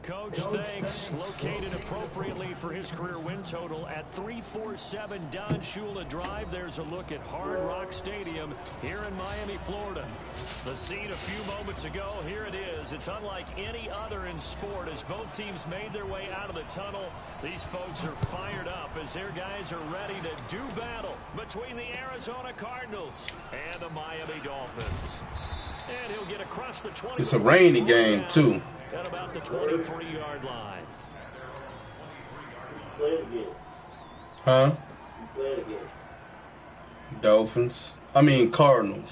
Coach thinks located appropriately for his career win total at 347 Don Shula Drive. There's a look at Hard Rock Stadium here in Miami, Florida. The scene a few moments ago, here it is. It's unlike any other in sport as both teams made their way out of the tunnel. These folks are fired up as their guys are ready to do battle between the Arizona Cardinals and the Miami Dolphins. And he'll get across the 20. It's a rainy game, too. At about the 23-yard line. Huh? Dolphins. Cardinals.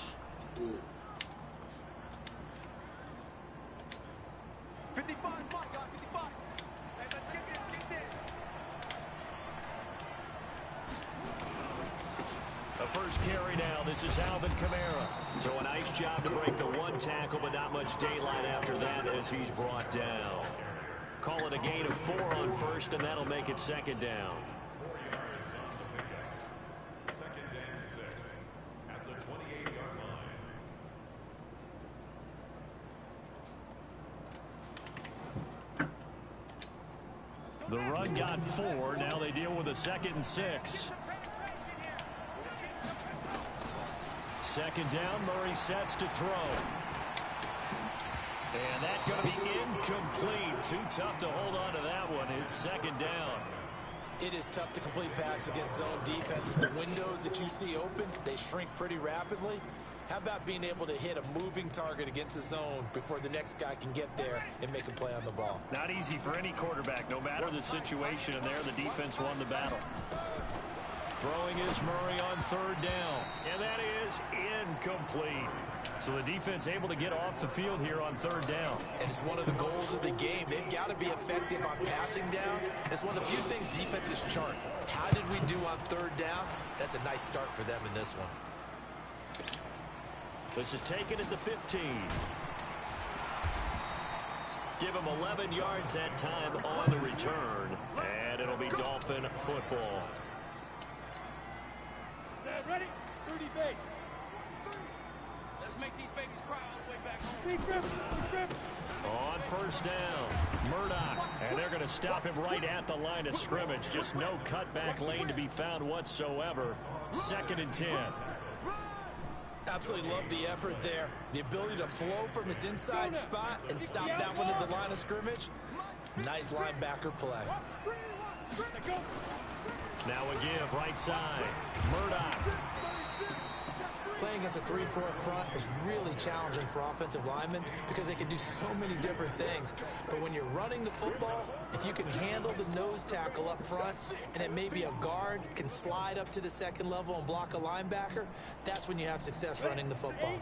First carry now. This is Alvin Kamara. So a nice job to break the one tackle, but not much daylight after that as he's brought down. Call it a gain of 4 on first, and that'll make it second down. Second and 6 at the 28-yard line. The run got 4. Now they deal with a 2nd and 6. Second down, Murray sets to throw. And that's going to be incomplete. Too tough to hold on to that one. It's second down. It is tough to complete pass against zone defenses. The windows that you see open, they shrink pretty rapidly. How about being able to hit a moving target against a zone before the next guy can get there and make a play on the ball? Not easy for any quarterback, no matter the situation. And there, the defense won the battle. Throwing is Murray on third down. And that is incomplete. So the defense able to get off the field here on third down. And it's one of the goals of the game. They've got to be effective on passing downs. It's one of the few things defenses chart. How did we do on third down? That's a nice start for them in this one. This is taken at the 15. Give him 11 yards that time on the return. And it'll be Dolphin football. Ready? 30 base. Let's make these babies cry all the way back home. On first down, Murdoch. And they're going to stop him right at the line of scrimmage. Just no cutback lane to be found whatsoever. 2nd and 10. Absolutely love the effort there. The ability to flow from his inside spot and stop that one at the line of scrimmage. Nice linebacker play. Now a give, right side. Murdoch. Playing against a 3-4 front is really challenging for offensive linemen because they can do so many different things. But when you're running the football, if you can handle the nose tackle up front and it may be a guard can slide up to the second level and block a linebacker, that's when you have success running the football.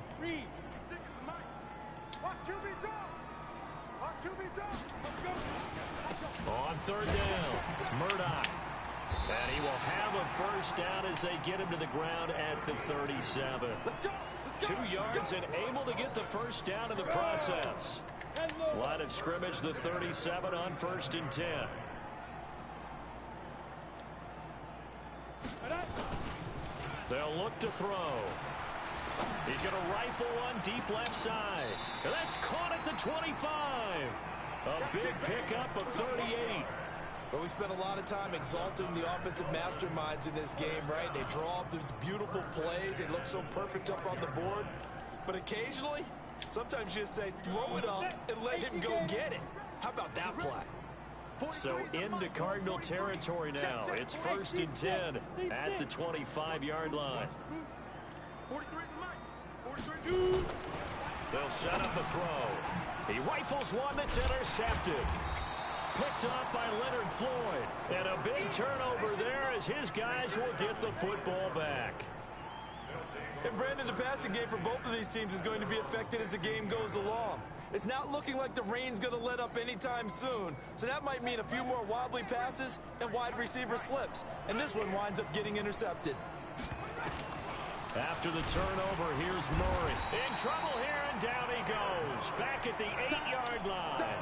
On third down, Murdoch. And he will have a first down as they get him to the ground at the 37. 2 yards and able to get the first down in the process. Line of scrimmage, the 37 on 1st and 10. They'll look to throw. He's going to rifle one deep left side. And that's caught at the 25. A big pickup of 38. But we spent a lot of time exalting the offensive masterminds in this game, right? They draw up these beautiful plays. They look so perfect up on the board. But occasionally, sometimes you just say, throw it up and let him go get it. How about that play? So into Cardinal territory now. It's 1st and 10 at the 25-yard line. They'll set up a throw. He rifles one that's intercepted. Picked up by Leonard Floyd. And a big turnover there as his guys will get the football back. And Brandon, the passing game for both of these teams is going to be affected as the game goes along. It's not looking like the rain's going to let up anytime soon. So that might mean a few more wobbly passes and wide receiver slips. And this one winds up getting intercepted. After the turnover, here's Murray. In trouble here, and down he goes. Back at the 8-yard line.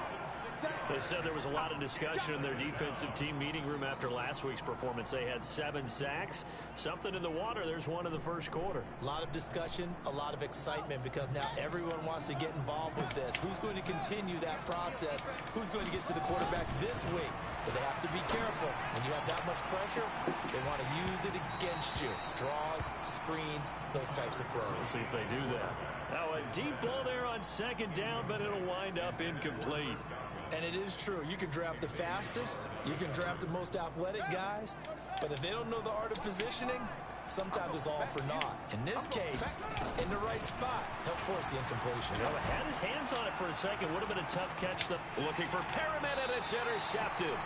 They said there was a lot of discussion in their defensive team meeting room after last week's performance. They had 7 sacks. Something in the water. There's one in the first quarter. A lot of discussion, a lot of excitement, because now everyone wants to get involved with this. Who's going to continue that process? Who's going to get to the quarterback this week? But they have to be careful. When you have that much pressure, they want to use it against you. Draws, screens, those types of plays. Let's see if they do that. Now a deep ball there on second down, but it'll wind up incomplete. And it is true. You can draft the fastest. You can draft the most athletic guys. But if they don't know the art of positioning, sometimes it's all for naught. In this case, in the right spot, he'll force the incompletion. Well, he had his hands on it for a second. Would have been a tough catch. Looking for Perriman, and it's intercepted.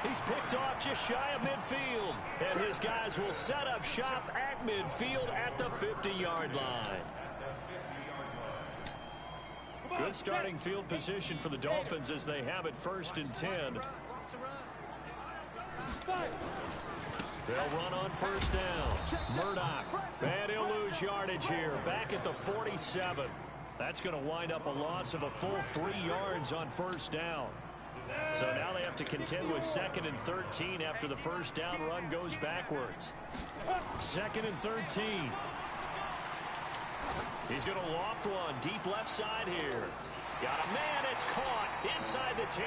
He's picked off just shy of midfield. And his guys will set up shop at midfield at the 50-yard line. Good starting field position for the Dolphins as they have it 1st and 10. They'll run on 1st down. Murdoch, and he'll lose yardage here. Back at the 47. That's going to wind up a loss of a full 3 yards on 1st down. So now they have to contend with 2nd and 13 after the 1st down run goes backwards. 2nd and 13. He's going to loft one deep left side here. Got a man. It's caught inside the 10.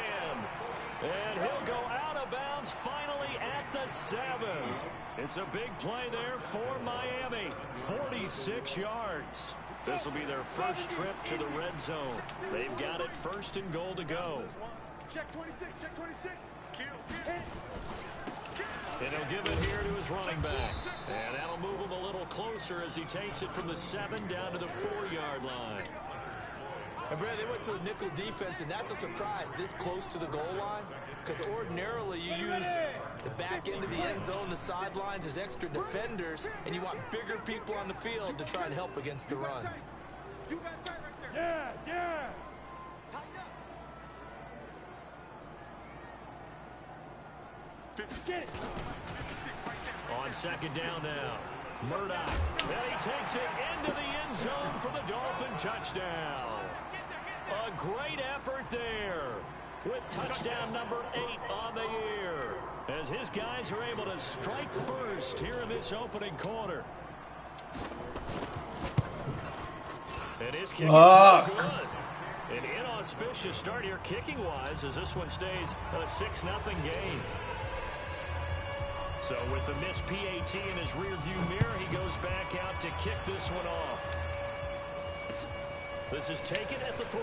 And he'll go out of bounds finally at the 7. It's a big play there for Miami. 46 yards. This will be their first trip to the red zone. They've got it 1st and goal to go. Check 26, check 26. And he'll give it here to his running back. And that'll move him a little closer as he takes it from the 7 down to the 4-yard line. And Brad, they went to a nickel defense, and that's a surprise this close to the goal line, because ordinarily you use the back end of the end zone, the sidelines as extra defenders, and you want bigger people on the field to try and help against the run. You got that right there. Yes, yes. Tighten up. Get it. On 2nd down now. Murdoch. And he takes it into the end zone for the Dolphin touchdown. A great effort there with touchdown number 8 on the year as his guys are able to strike first here in this opening quarter. And his kick is no good. An inauspicious start here kicking-wise as this one stays a 6-0 game. So with the missed PAT in his rearview mirror, he goes back out to kick this one off. This is taken at the 3.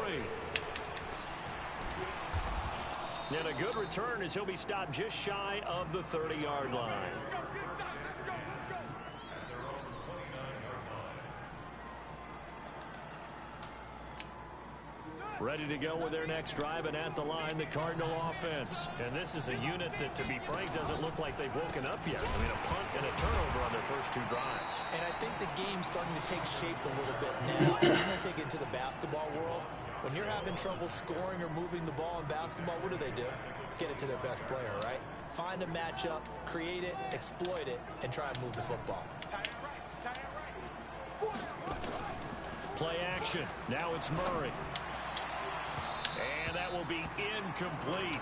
And a good return as he'll be stopped just shy of the 30-yard line. Ready to go with their next drive, and at the line, the Cardinal offense. And this is a unit that, to be frank, doesn't look like they've woken up yet. I mean, a punt and a turnover on their first 2 drives. And I think the game's starting to take shape a little bit now. I'm going to take it to the basketball world. When you're having trouble scoring or moving the ball in basketball, what do? Get it to their best player, right? Find a matchup, create it, exploit it, and try and move the football. Play action. Now it's Murray. And that will be incomplete.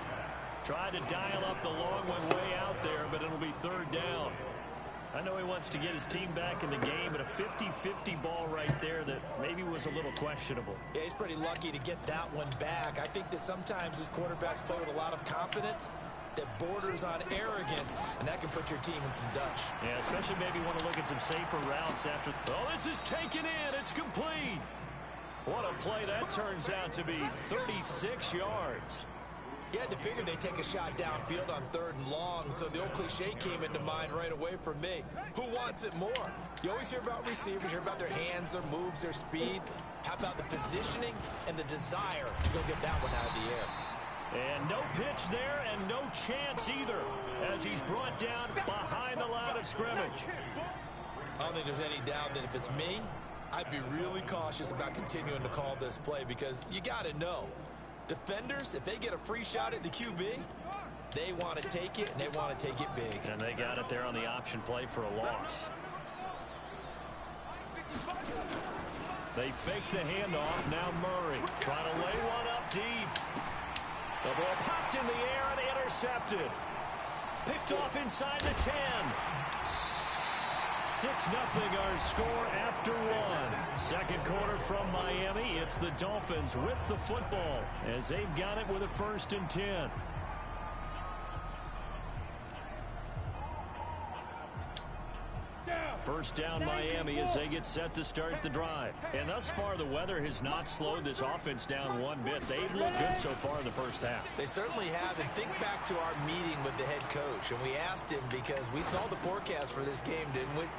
Tried to dial up the long one way out there, but it'll be 3rd down. I know he wants to get his team back in the game, but a 50-50 ball right there that maybe was a little questionable. Yeah, he's pretty lucky to get that one back. I think that sometimes these quarterbacks play with a lot of confidence that borders on arrogance, and that can put your team in some Dutch. Yeah, especially maybe want to look at some safer routes after. Oh, this is taken in. It's complete. What a play that turns out to be. 36 yards. You had to figure they'd take a shot downfield on 3rd and long, so the old cliche came into mind right away for me. Who wants it more? You always hear about receivers, you hear about their hands, their moves, their speed. How about the positioning and the desire to go get that one out of the air? And no pitch there and no chance either as he's brought down behind the line of scrimmage. I don't think there's any doubt that if it's me, I'd be really cautious about continuing to call this play because you got to know. Defenders, if they get a free shot at the QB, they want to take it, and they want to take it big. And they got it there on the option play for a loss. They fake the handoff. Now Murray trying to lay one up deep. The ball popped in the air and intercepted. Picked off inside the 10. 6-0 our score after one. Second quarter from Miami. It's the Dolphins with the football as they've got it with a 1st and 10. First down Miami as they get set to start the drive. And thus far, the weather has not slowed this offense down one bit. They've looked good so far in the first half. They certainly have. And think back to our meeting with the head coach. And we asked him because we saw the forecast for this game, didn't we?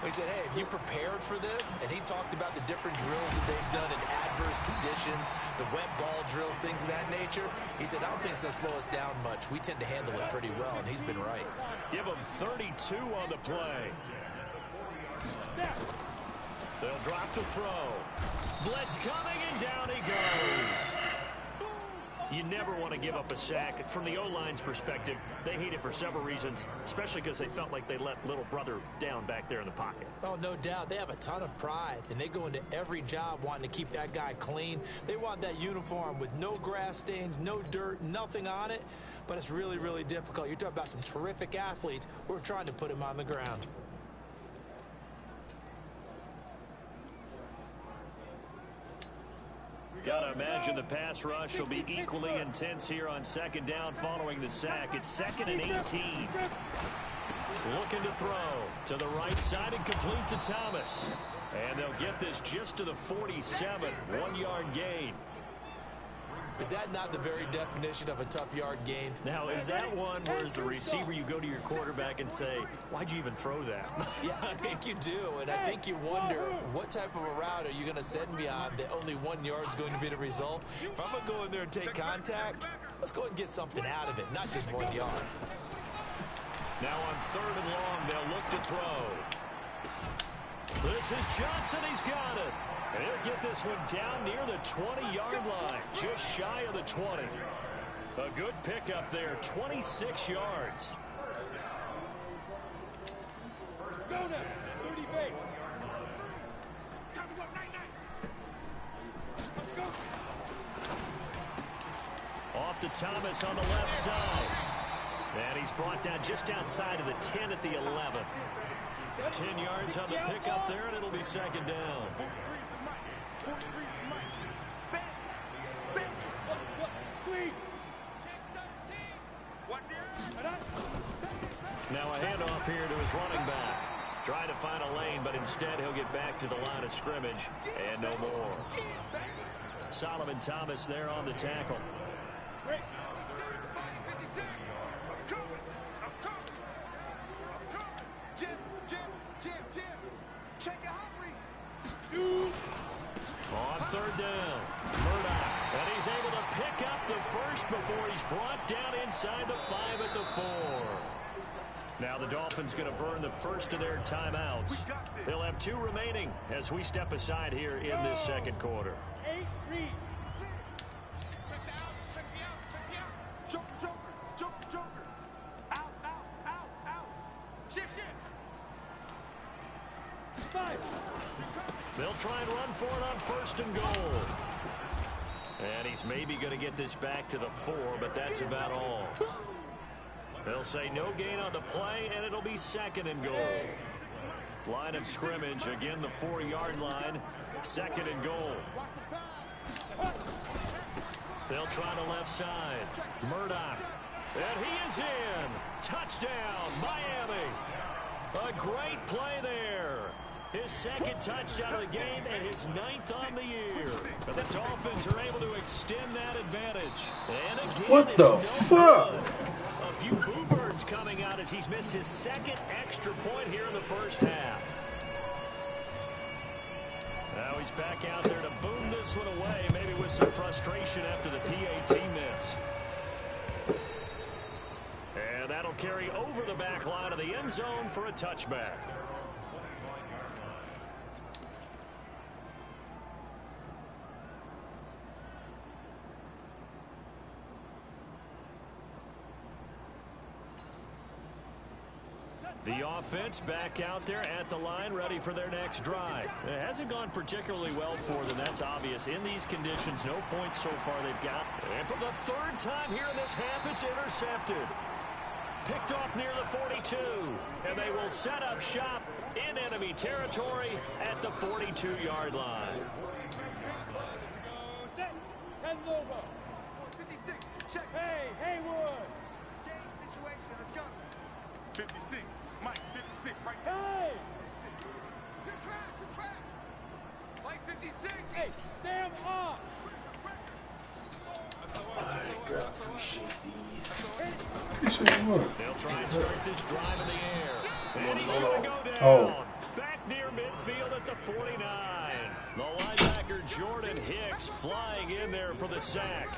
We said, hey, have you prepared for this? And he talked about the different drills that they've done in adverse conditions, the wet ball drills, things of that nature. He said, I don't think it's going to slow us down much. We tend to handle it pretty well, and he's been right. Give him 32 on the play. They'll drop the throw. Blitz coming, and down he goes. You never want to give up a sack. From the O-line's perspective, they hate it for several reasons, especially because they felt like they let little brother down back there in the pocket. Oh, no doubt. They have a ton of pride, and they go into every job wanting to keep that guy clean. They want that uniform with no grass stains, no dirt, nothing on it. But it's really, really difficult. You're talking about some terrific athletes who are trying to put him on the ground. Gotta imagine the pass rush will be equally intense here on second down following the sack. It's 2nd and 18. Looking to throw to the right side and complete to Thomas. And they'll get this just to the 47, 1-yard gain. Is that not the very definition of a tough yard gain? Now, is that one where as the receiver you go to your quarterback and say, why'd you even throw that? Yeah, I think you do. And I think you wonder, what type of a route are you going to send me on that only 1 yard's going to be the result? If I'm going to go in there and take contact, let's go ahead and get something out of it, not just 1 yard. Now on 3rd and long, they'll look to throw. This is Johnson. He's got it. And he'll get this one down near the 20-yard line, just shy of the 20. A good pickup there, 26 yards. Go now, 30 base. Off to Thomas on the left side. And he's brought down just outside of the 10 at the 11. 10 yards on the pickup there, and it'll be 2nd down. Now a handoff here to his running back. Trying to find a lane, but instead he'll get back to the line of scrimmage. And no more. Solomon Thomas there on the tackle. On 3rd down, Murdoch, and he's able to pick up the first before he's brought down inside the 5 at the 4. Now the Dolphins going to burn the first of their timeouts. They'll have 2 remaining as we step aside here in this second quarter. 8, read. They'll try and run for it on 1st and goal. And he's maybe going to get this back to the 4, but that's about all. They'll say no gain on the play, and it'll be 2nd and goal. Line of scrimmage, again the 4-yard line, 2nd and goal. They'll try the left side. Murdoch, and he is in. Touchdown, Miami. A great play there. His 2nd touchdown of the game and his 9th on the year. But the Dolphins are able to extend that advantage. And again, What the fuck? A few boo birds coming out as he's missed his 2nd extra point here in the first half. Now he's back out there to boom this one away, maybe with some frustration after the PAT miss. And that'll carry over the back line of the end zone for a touchback. The offense back out there at the line, ready for their next drive. It hasn't gone particularly well for them. That's obvious. In these conditions, no points so far they've got. And for the third time here in this half, it's intercepted. Picked off near the 42. And they will set up shop in enemy territory at the 42-yard line. Go set. 10 logo. 56. Check. Hey, Haywood. Game situation. Let's go. 56. Mike, 56, right Hey! You're trash. Mike, 56. Hey, Sam off. Appreciate what? They'll try and start this drive in the air. And he's going to go down. Oh. Back near midfield at the 49. The linebacker Jordan Hicks flying in there for the sack.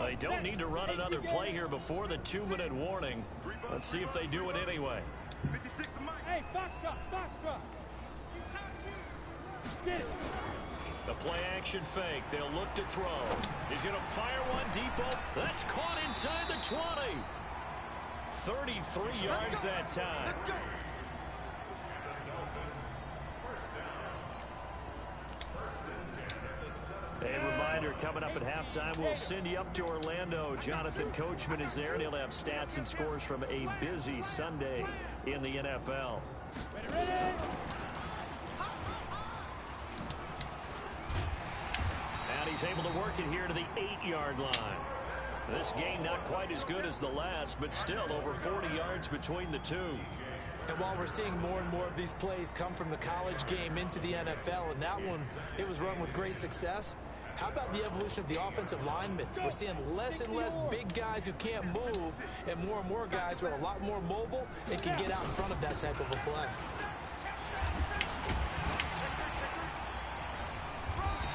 They don't need to run another play here before the 2-minute warning. Let's see if they do it anyway. 56 to Mike. Hey, Foxtrot. Get it. The play action fake. They'll look to throw. He's going to fire one deep. That's caught inside the 20. 33 yards that time. A reminder, coming up at halftime, we'll send you up to Orlando. Jonathan Coachman is there, and he'll have stats and scores from a busy Sunday in the NFL. Ready. And he's able to work it here to the 8-yard line. This game not quite as good as the last, but still over 40 yards between the two. And while we're seeing more and more of these plays come from the college game into the NFL, and that one, it was run with great success, how about the evolution of the offensive linemen? We're seeing less and less big guys who can't move, and more guys who are a lot more mobile and can get out in front of that type of a play.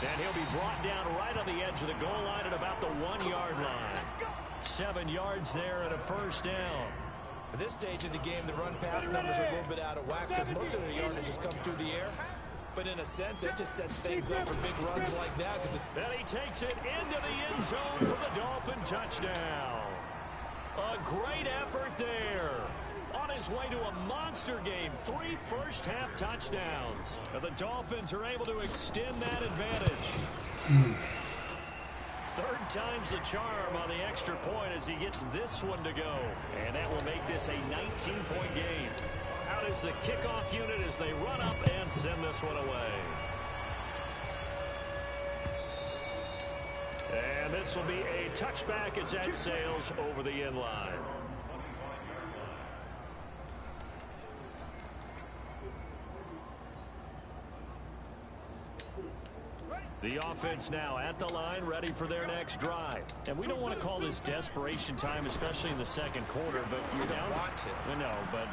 And he'll be brought down right on the edge of the goal line at about the 1-yard line. 7 yards there and a first down. At this stage of the game, the run-pass numbers are a little bit out of whack because most of the yardage has come through the air. But in a sense, that just sets things up for big runs like that. Then he takes it into the end zone for the Dolphin touchdown. A great effort there. On his way to a monster game, 3 first-half touchdowns. And the Dolphins are able to extend that advantage. Third time's the charm on the extra point as he gets this one to go. And that will make this a 19-point game. Out is the kickoff unit as they run up and send this one away. And this will be a touchback as that sails over the end line. The offense now at the line, ready for their next drive. And we don't want to call this desperation time, especially in the second quarter, but you're down. Want to. No, but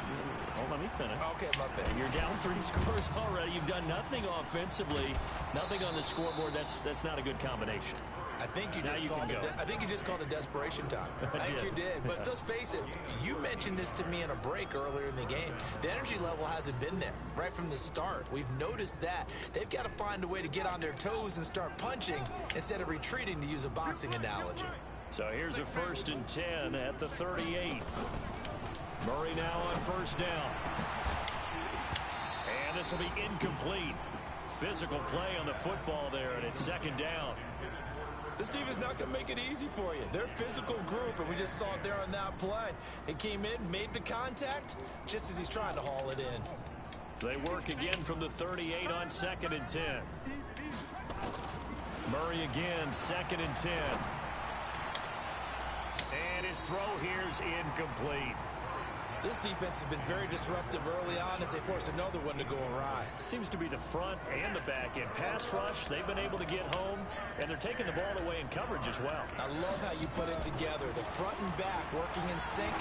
let me finish. Okay, my bad. You're down 3 scores already. You've done nothing offensively, nothing on the scoreboard. That's not a good combination. I think you just called it desperation time. I think you did. But let's face it, you mentioned this to me in a break earlier in the game. The energy level hasn't been there right from the start. We've noticed that. They've got to find a way to get on their toes and start punching instead of retreating, to use a boxing analogy. So here's a 1st and 10 at the 38. Murray now on first down. And this will be incomplete. Physical play on the football there, and it's 2nd down. This team is not going to make it easy for you. They're a physical group, and we just saw it there on that play. It came in, made the contact, just as he's trying to haul it in. They work again from the 38 on 2nd and 10. Murray again, 2nd and 10. And his throw here's incomplete. This defense has been very disruptive early on as they force another one to go awry. Seems to be the front and the back end. Pass rush, they've been able to get home, and they're taking the ball away in coverage as well. I love how you put it together. The front and back working in sync,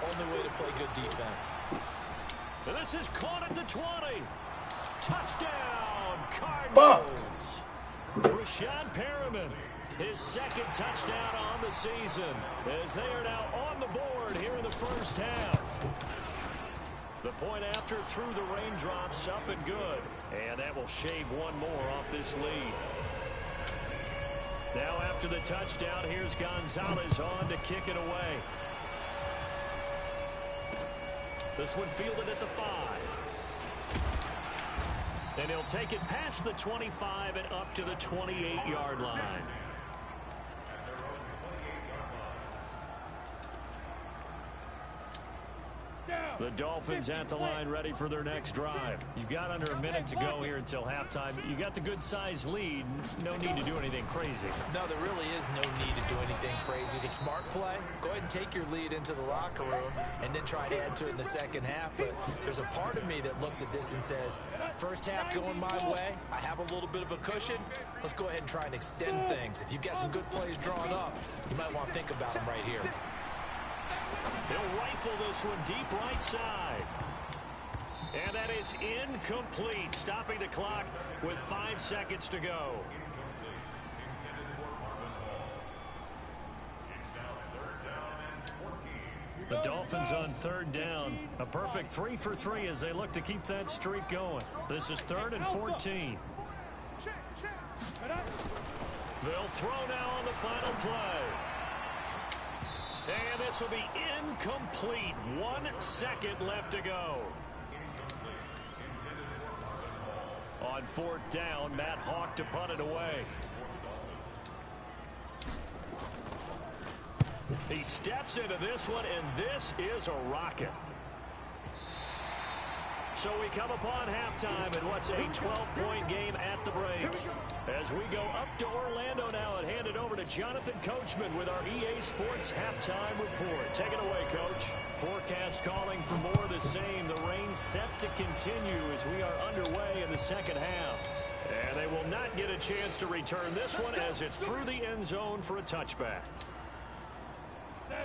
only way to play good defense. And this is caught at the 20. Touchdown, Cardinals. Rashawn Perriman, his 2nd touchdown on the season, as they are now on the board here in the first half. The point after through the raindrops, up and good. And that will shave one more off this lead. Now after the touchdown, here's Gonzalez on to kick it away. This one fielded at the 5. And he'll take it past the 25 and up to the 28-yard line. The Dolphins at the line ready for their next drive. You've got under a minute to go here until halftime. You got the good-sized lead. No need to do anything crazy. No, there really is no need to do anything crazy. The smart play, go ahead and take your lead into the locker room and then try to add to it in the second half. But there's a part of me that looks at this and says, first half going my way, I have a little bit of a cushion. Let's go ahead and try and extend things. If you've got some good plays drawn up, you might want to think about them right here. He'll rifle this one deep right side. And that is incomplete, stopping the clock with 5 seconds to go. The Dolphins on 3rd down. A perfect 3 for 3 as they look to keep that streak going. This is 3rd and 14. They'll throw now on the final play. And this will be incomplete. 1 second left to go. On 4th down, Matt Hawk to punt it away. He steps into this one, and this is a rocket. So we come upon halftime in what's a 12-point game at the break. As we go up to Orlando now and hand it over to Jonathan Coachman with our EA Sports Halftime Report. Take it away, Coach. Forecast calling for more of the same. The rain set to continue as we are underway in the second half. And they will not get a chance to return this one as it's through the end zone for a touchback.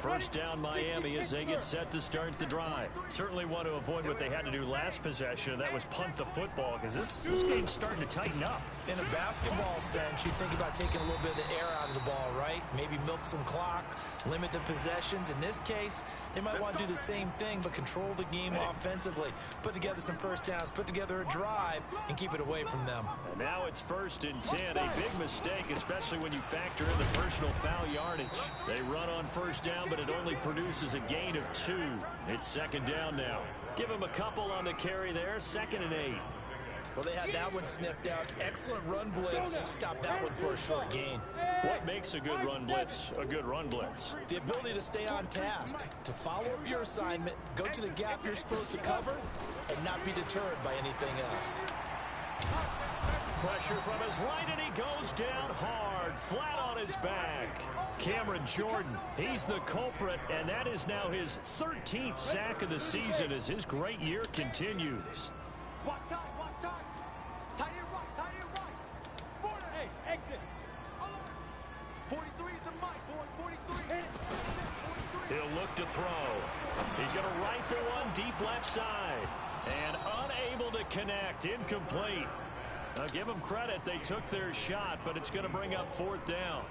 First down Miami as they get set to start the drive. Certainly want to avoid what they had to do last possession, and that was punt the football, because this game's starting to tighten up. In a basketball sense, you think about taking a little bit of the air out of the ball, right? Maybe milk some clock, limit the possessions. In this case, they might want to do the same thing, but control the game offensively. Put together some first downs, put together a drive, and keep it away from them. And now it's 1st and 10. A big mistake, especially when you factor in the personal foul yardage. They run on first down, but it only produces a gain of 2. It's 2nd down now. Give him a couple on the carry there. 2nd and 8. Well, they had that one sniffed out. Excellent run blitz. Stop that one for a short gain. What makes a good run blitz a good run blitz? The ability to stay on task, to follow up your assignment, go to the gap you're supposed to cover, and not be deterred by anything else. Pressure from his right, and he goes down hard, flat on his back. Cameron Jordan, he's the culprit, and that is now his 13th sack of the season as his great year continues. Watch time, watch time. Tight end right, tight end right. 40. Hey, exit. 43 to Mike, boy, 43. Hit it. 43. He'll look to throw. He's going to rifle one deep left side. And unable to connect, incomplete. Now give them credit, they took their shot, but it's going to bring up 4th down.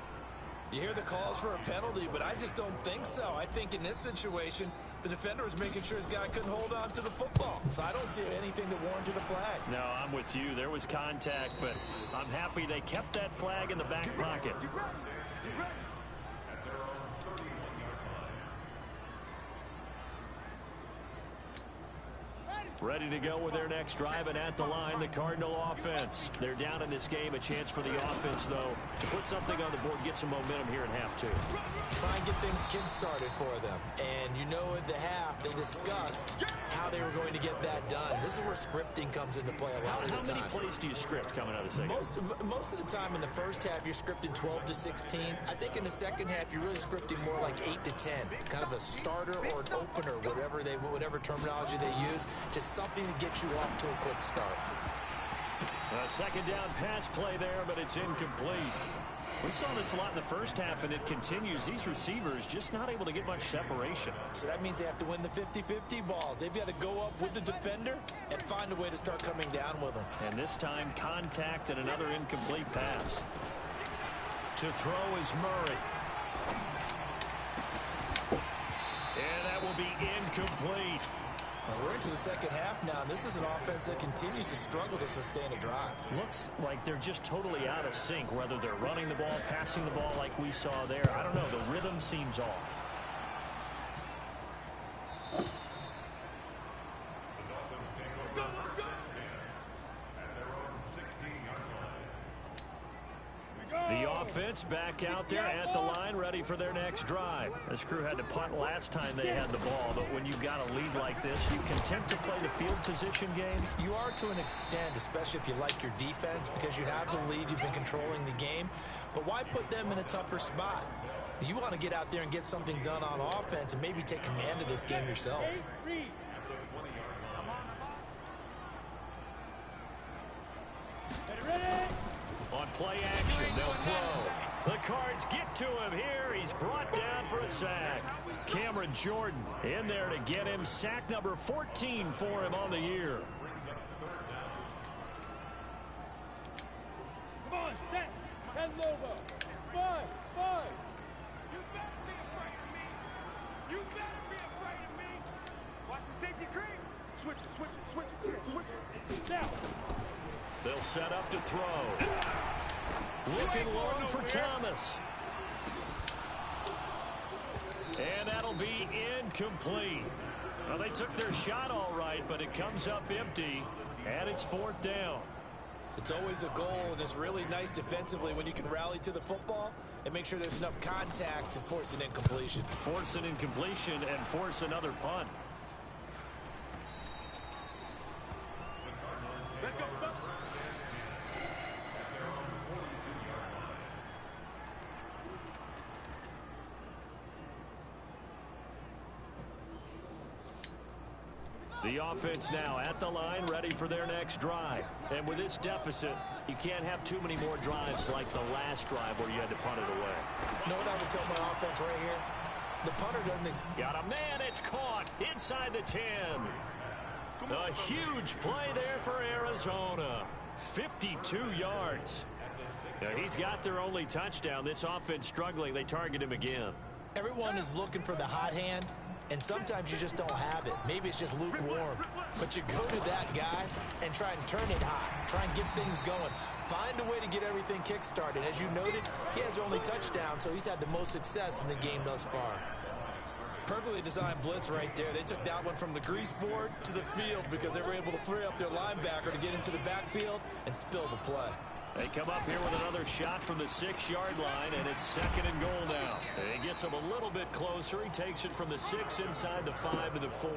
You hear the calls for a penalty, but I just don't think so. I think in this situation, the defender was making sure his guy couldn't hold on to the football. So I don't see anything that warranted a flag. No, I'm with you. There was contact, but I'm happy they kept that flag in the back pocket. Ready to go with their next drive, and at the line, the Cardinal offense. They're down in this game. A chance for the offense, though, to put something on the board, get some momentum here in half 2. Try and get things kick-started for them. And you know at the half, they discussed how they were going to get that done. This is where scripting comes into play a lot of the time. How many plays do you script coming out of the second? Most of the time in the first half, you're scripting 12 to 16. I think in the second half, you're really scripting more like 8 to 10. Kind of a starter or an opener, whatever terminology they use. Just something to get you off to a quick start. A 2nd down pass play there, but it's incomplete. We saw this a lot in the first half, and it continues. These receivers just not able to get much separation. So that means they have to win the 50-50 balls. They've got to go up with the defender and find a way to start coming down with them. And this time, contact and another incomplete pass. To throw is Murray. And that will be incomplete. We're into the second half now, and this is an offense that continues to struggle to sustain a drive. Looks like they're just totally out of sync, whether they're running the ball, passing the ball like we saw there. I don't know. The rhythm seems off. The offense back out there at the line, ready for their next drive. This crew had to punt last time they had the ball, but when you've got a lead like this, you content to play the field position game? You are to an extent, especially if you like your defense, because you have the lead, you've been controlling the game. But why put them in a tougher spot? You want to get out there and get something done on offense and maybe take command of this game yourself. On play action, they'll throw. The Cards get to him here. He's brought down for a sack. Cameron Jordan in there to get him. Sack number 14 for him on the year. Come on, set. 10 Lobo. 5. You better be afraid of me. You better be afraid of me. Watch the safety creep. Switch it. Now. They'll set up to throw. Looking long for Thomas. And that'll be incomplete. Well, they took their shot all right, but it comes up empty, and it's 4th down. It's always a goal, and it's really nice defensively when you can rally to the football and make sure there's enough contact to force an incompletion. Force an incompletion and force another punt. Let's go. The offense now at the line, ready for their next drive. And with this deficit, you can't have too many more drives like the last drive where you had to punt it away. You know what I would tell my offense right here? The punter doesn't... Got a man, it's caught inside the 10. A huge play there for Arizona. 52 yards. Now, he's got their only touchdown. This offense struggling. They target him again. Everyone is looking for the hot hand, and sometimes you just don't have it. Maybe it's just lukewarm. But you go to that guy and try and turn it hot. Try and get things going. Find a way to get everything kick-started. As you noted, he has their only touchdown, so he's had the most success in the game thus far. Perfectly designed blitz right there. They took that one from the grease board to the field because they were able to free up their linebacker to get into the backfield and spill the play. They come up here with another shot from the 6-yard line, and it's 2nd and goal now. And he gets him a little bit closer. He takes it from the 6 inside the 5 to the 4.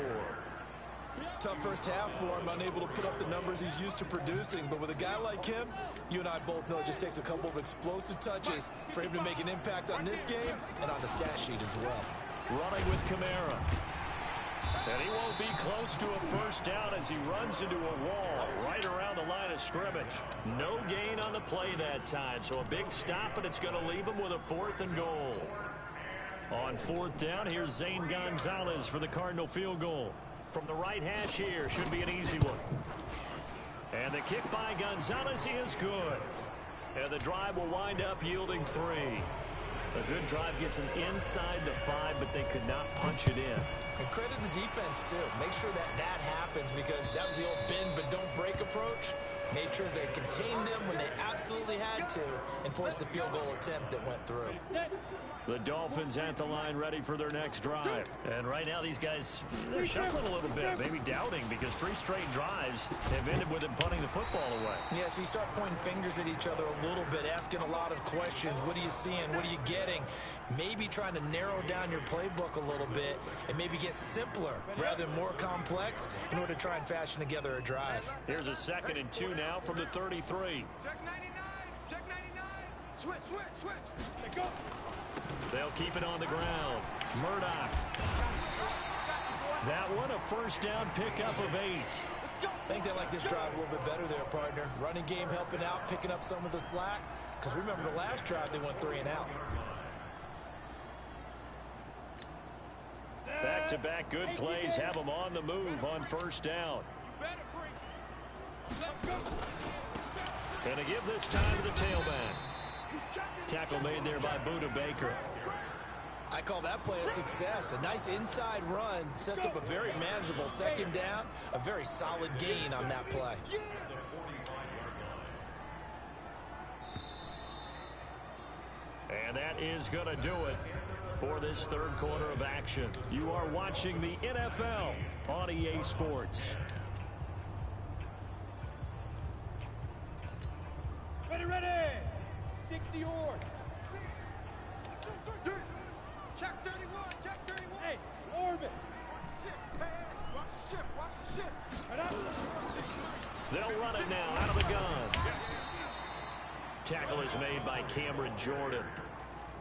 Tough first half for him, unable to put up the numbers he's used to producing. But with a guy like him, you and I both know it just takes a couple of explosive touches for him to make an impact on this game and on the stat sheet as well. Running with Kamara. And he won't be close to a first down as he runs into a wall right around the line of scrimmage. No gain on the play that time, so a big stop, and it's going to leave him with a 4th and goal. On 4th down, here's Zane Gonzalez for the Cardinal field goal. From the right hash here, should be an easy one. And the kick by Gonzalez is good. And the drive will wind up yielding 3. A good drive gets them inside the 5, but they could not punch it in. And credit the defense, too. Make sure that happens because that was the old bend but don't break approach. Made sure they contained them when they absolutely had to and forced the field goal attempt that went through. The Dolphins at the line ready for their next drive. And right now these guys, they're shuffling a little bit, maybe doubting because 3 straight drives have ended with them punting the football away. Yeah, so you start pointing fingers at each other a little bit, asking a lot of questions. What are you seeing? What are you getting? Maybe trying to narrow down your playbook a little bit and maybe get simpler rather than more complex in order to try and fashion together a drive. Here's a 2nd and 2 now from the 33. Check 99. Check 99. Switch. Let go. They'll keep it on the ground. Murdoch. That one, a first down pickup of 8. I think they like this drive a little bit better there, partner. Running game helping out, picking up some of the slack. Because remember the last drive, they went 3 and out. Back-to-back good plays have them on the move on first down. Gonna give this time to the tailback. Tackle made there by Buda Baker. I call that play a success. A nice inside run sets up a very manageable 2nd down. A very solid gain on that play. And that is going to do it for this 3rd quarter of action. You are watching the NFL on EA Sports. Ready. 60 yards. Check 31, check 31. Hey, Orbit. Watch the ship. Hey, watch the ship, watch the ship. They'll run it now out of the gun. Tackle is made by Cameron Jordan.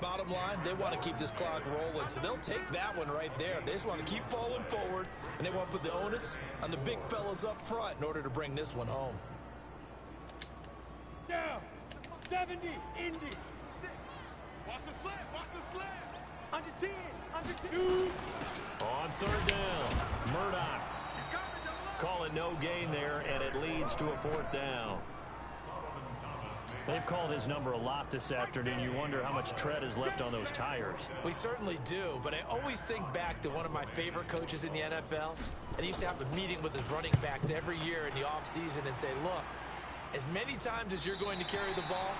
Bottom line, they want to keep this clock rolling, so they'll take that one right there. They just want to keep falling forward, and they want to put the onus on the big fellas up front in order to bring this one home. Down. 70, Indy. Watch the slant, watch the slant. Under 10, under 2. On third down, Murdoch calling no gain there, and it leads to a fourth down. They've called his number a lot this afternoon. You wonder how much tread is left on those tires. We certainly do, but I always think back to one of my favorite coaches in the NFL, and he used to have a meeting with his running backs every year in the offseason and say, look, as many times as you're going to carry the ball,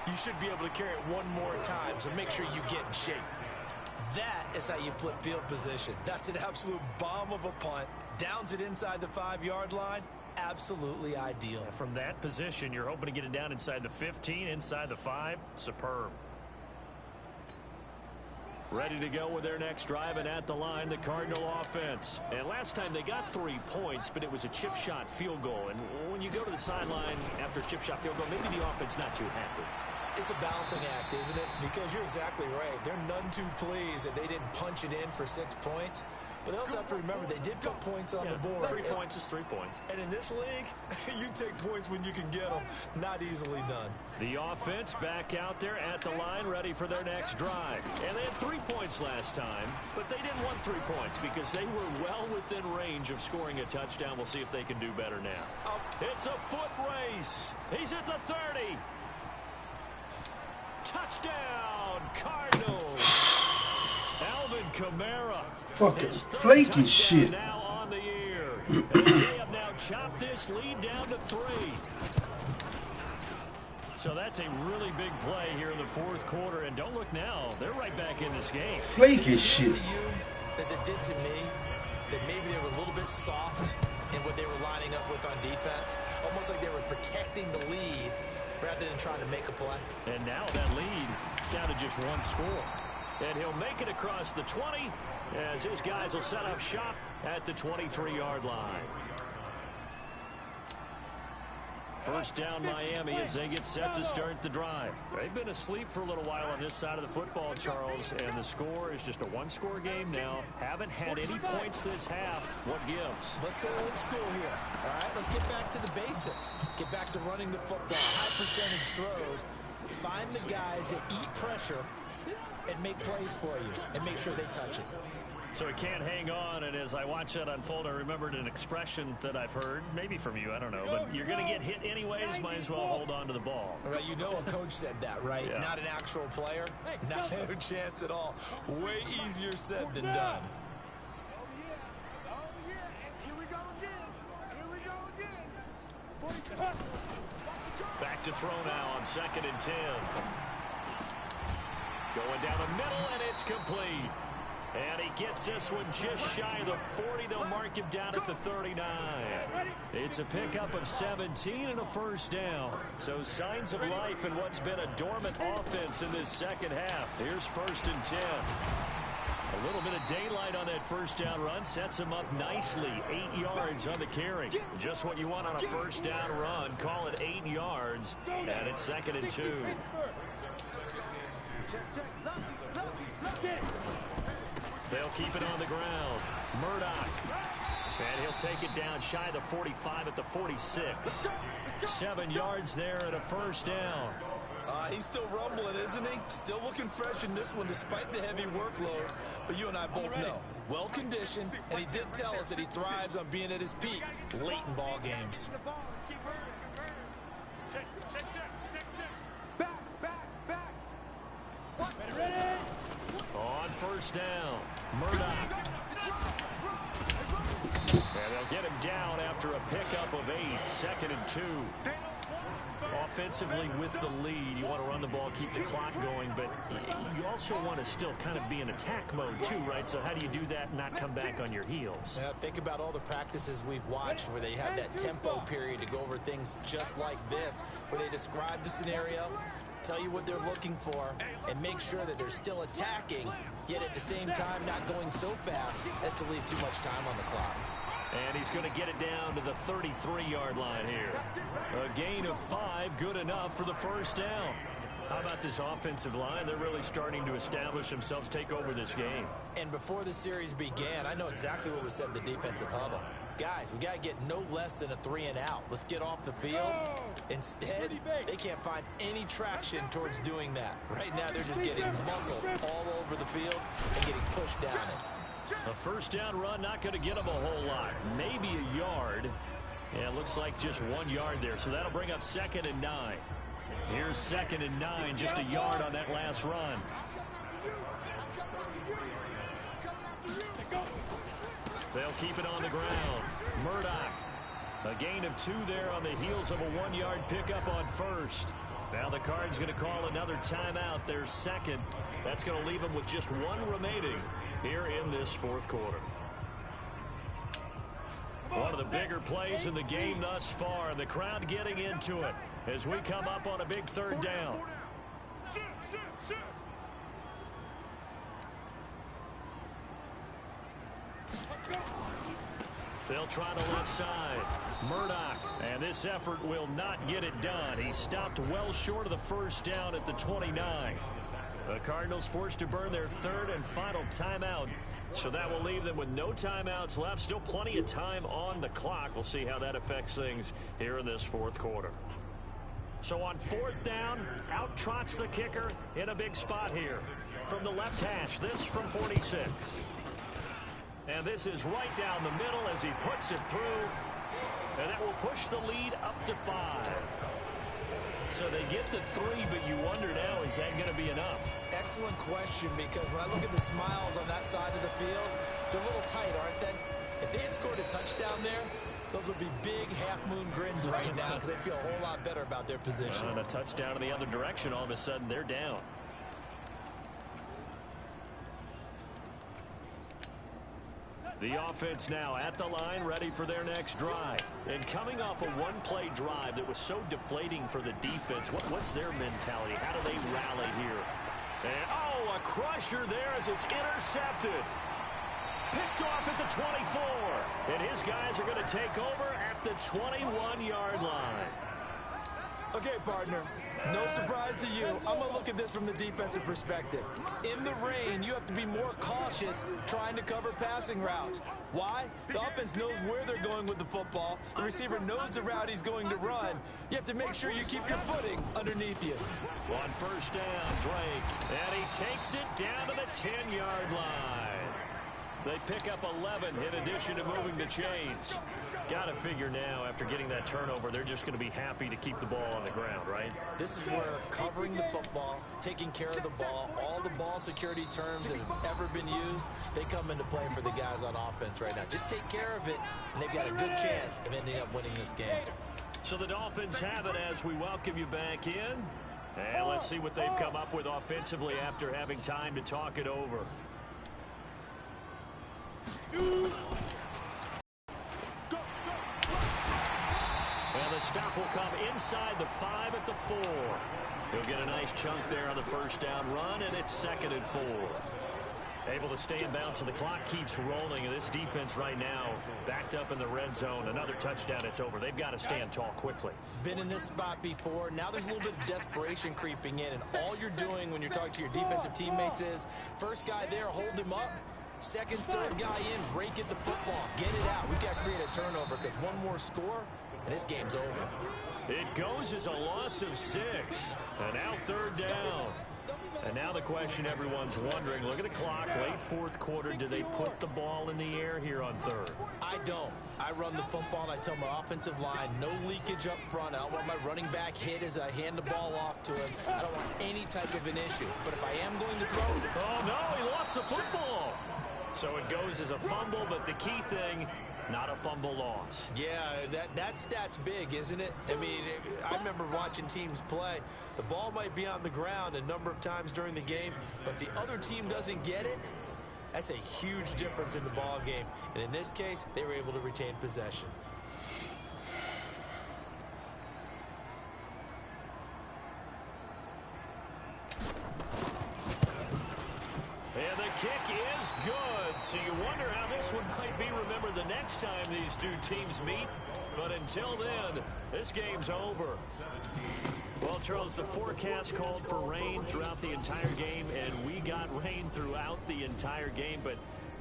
you should be able to carry it one more time, so make sure you get in shape. That is how you flip field position. That's an absolute bomb of a punt. Downs it inside the 5-yard line. Absolutely ideal. From that position, you're hoping to get it down inside the 15, inside the 5. Superb. Ready to go with their next drive, and at the line, the Cardinal offense. And last time they got 3 points, but it was a chip shot field goal. And when you go to the sideline after a chip shot field goal, maybe the offense not too happy. It's a balancing act, isn't it? Because you're exactly right. They're none too pleased that they didn't punch it in for 6 points. But they also have to remember they did put points on the board. 3 points is 3 points. And in this league, you take points when you can get them. Not easily done. The offense back out there at the line, ready for their next drive. And they had 3 points last time, but they didn't want 3 points because they were well within range of scoring a touchdown. We'll see if they can do better now. It's a foot race. He's at the 30. Touchdown, Cardinals. Alvin Kamara. Fucking flaky shit. Now on the year. And they have now chopped this lead down to 3. So that's a really big play here in the fourth quarter. And don't look now. They're right back in this game. Flaky shit. To you, as it did to me, that maybe they were a little bit soft in what they were lining up with on defense. Almost like they were protecting the lead rather than trying to make a play. And now that lead is down to just 1 score. And he'll make it across the 20 as his guys will set up shop at the 23-yard line. First down Miami as they get set to start the drive. They've been asleep for a little while on this side of the football, Charles, and the score is just a 1-score game now. Haven't had any points this half. What gives? Let's go old school here. All right, let's get back to the basics. Get back to running the football. High percentage throws. Find the guys that eat pressure and make plays for you and make sure they touch it. So it can't hang on, and as I watch that unfold, I remembered an expression that I've heard, maybe from you, I don't know, but you're going to get hit anyways, might as well hold on to the ball. All right, you know a coach said that, right? Yeah. Not an actual player. Not a chance at all. Way easier said than done. Oh, yeah, and here we go again. Back to throw now on 2nd and 10. Going down the middle, and it's complete. And he gets this one just shy of the 40. They'll mark him down at the 39. It's a pickup of 17 and a first down. So signs of life in what's been a dormant offense in this second half. Here's 1st and 10. A little bit of daylight on that first down run sets him up nicely. 8 yards on the carry. Just what you want on a first down run. Call it 8 yards. And it's 2nd and 2. They'll keep it on the ground. Murdoch. And he'll take it down shy of the 45 at the 46. 7 yards there and a first down. He's still rumbling, isn't he? Still looking fresh in this one despite the heavy workload. But you and I both know, well-conditioned, and he did tell us that he thrives on being at his peak late in ball games. On first down, Murdoch. And they'll get him down after a pickup of 8. 2nd and 2. Offensively with the lead, you want to run the ball, keep the clock going, but you also want to still kind of be in attack mode too, right? So how do you do that and not come back on your heels? Yeah, think about all the practices we've watched where they have that tempo period to go over things just like this, where they describe the scenario, tell you what they're looking for, and make sure that they're still attacking, yet at the same time not going so fast as to leave too much time on the clock. And he's going to get it down to the 33-yard line here. A gain of 5, good enough for the first down. How about this offensive line? They're really starting to establish themselves, take over this game. And before the series began, I know exactly what was said in the defensive huddle. Guys, we got to get no less than a 3-and-out. Let's get off the field. Instead, they can't find any traction towards doing that. Right now, they're just getting muscled all over the field and getting pushed down it. A first down run, not going to get them a whole lot. Maybe a yard. Yeah, it looks like just 1 yard there, so that'll bring up 2nd and 9. Here's 2nd and 9, just a yard on that last run. They'll keep it on the ground. Murdoch, a gain of 2 there on the heels of a 1-yard pickup on first. Now the Cards going to call another timeout, their second. That's going to leave them with just 1 remaining here in this fourth quarter. One of the bigger plays in the game thus far, and the crowd getting into it as we come up on a big 3rd down. They'll try the left side. Murdoch, and this effort will not get it done. He stopped well short of the first down at the 29. The Cardinals forced to burn their 3rd and final timeout, so that will leave them with no timeouts left. Still plenty of time on the clock. We'll see how that affects things here in this fourth quarter. So on 4th down, out trots the kicker in a big spot here. From the left hash, this from 46. And this is right down the middle as he puts it through. And that will push the lead up to 5. So they get the 3, but you wonder now, is that going to be enough? Excellent question, because when I look at the smiles on that side of the field, they're a little tight, aren't they? If they had scored a touchdown there, those would be big half-moon grins right now because they'd feel a whole lot better about their position. And a touchdown in the other direction, all of a sudden they're down. The offense now at the line, ready for their next drive. And coming off a 1-play drive that was so deflating for the defense, what's their mentality? How do they rally here? And, oh, a crusher there as it's intercepted. Picked off at the 24. And his guys are going to take over at the 21-yard line. Okay, partner, no surprise to you. I'm going to look at this from the defensive perspective. In the rain, you have to be more cautious trying to cover passing routes. Why? The offense knows where they're going with the football. The receiver knows the route he's going to run. You have to make sure you keep your footing underneath you. On first down, Drake, and he takes it down to the 10-yard line. They pick up 11 in addition to moving the chains. Got to figure now, after getting that turnover, they're just going to be happy to keep the ball on the ground, right? This is where covering the football, taking care of the ball, all the ball security terms that have ever been used, they come into play for the guys on offense right now. Just take care of it, and they've got a good chance of ending up winning this game. So the Dolphins have it as we welcome you back in. And let's see what they've come up with offensively after having time to talk it over. And the stop will come inside the 5 at the 4. He'll get a nice chunk there on the first down run, and it's 2nd and 4. Able to stay in bounds, so the clock keeps rolling. And this defense right now backed up in the red zone. Another touchdown, it's over. They've got to stand tall quickly. Been in this spot before. Now there's a little bit of desperation creeping in, and all you're doing when you're talking to your defensive teammates is first guy there, hold him up. Second, third guy in, rake at the football. Get it out. We've got to create a turnover because one more score, and this game's over. It goes as a loss of 6. And now 3rd down. And now the question everyone's wondering, look at the clock, late fourth quarter, do they put the ball in the air here on 3rd? I don't. I run the football, and I tell my offensive line, no leakage up front. I don't want my running back hit as I hand the ball off to him. I don't want any type of an issue. But if I am going to throw... Oh, no, he lost the football. So it goes as a fumble, but the key thing, not a fumble loss. Yeah, that stat's big, isn't it? I mean, I remember watching teams play. The ball might be on the ground a number of times during the game, but the other team doesn't get it. That's a huge difference in the ball game. And in this case, they were able to retain possession. kick is good. So you wonder how this one might be remembered the next time these two teams meet. But until then, this game's over. Well, Charles, the forecast called for rain throughout the entire game, and we got rain throughout the entire game. But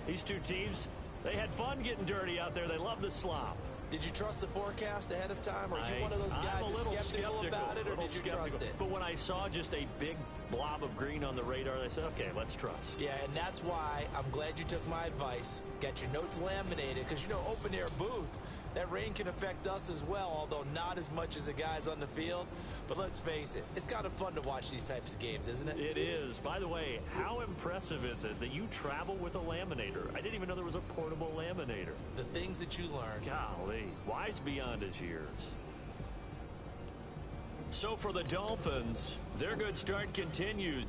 these two teams, they had fun getting dirty out there. They love the slop. Did you trust the forecast ahead of time? Are you one of those guys that's skeptical about it, or did you trust it? But when I saw just a big blob of green on the radar, I said, okay, let's trust. Yeah, and that's why I'm glad you took my advice. Got your notes laminated, because, you know, open-air booth, that rain can affect us as well, although not as much as the guys on the field. But let's face it, it's kind of fun to watch these types of games, isn't it? It is. By the way, how impressive is it that you travel with a laminator? I didn't even know there was a portable laminator. The things that you learn. Golly, wise beyond his years. So for the Dolphins, their good start continues.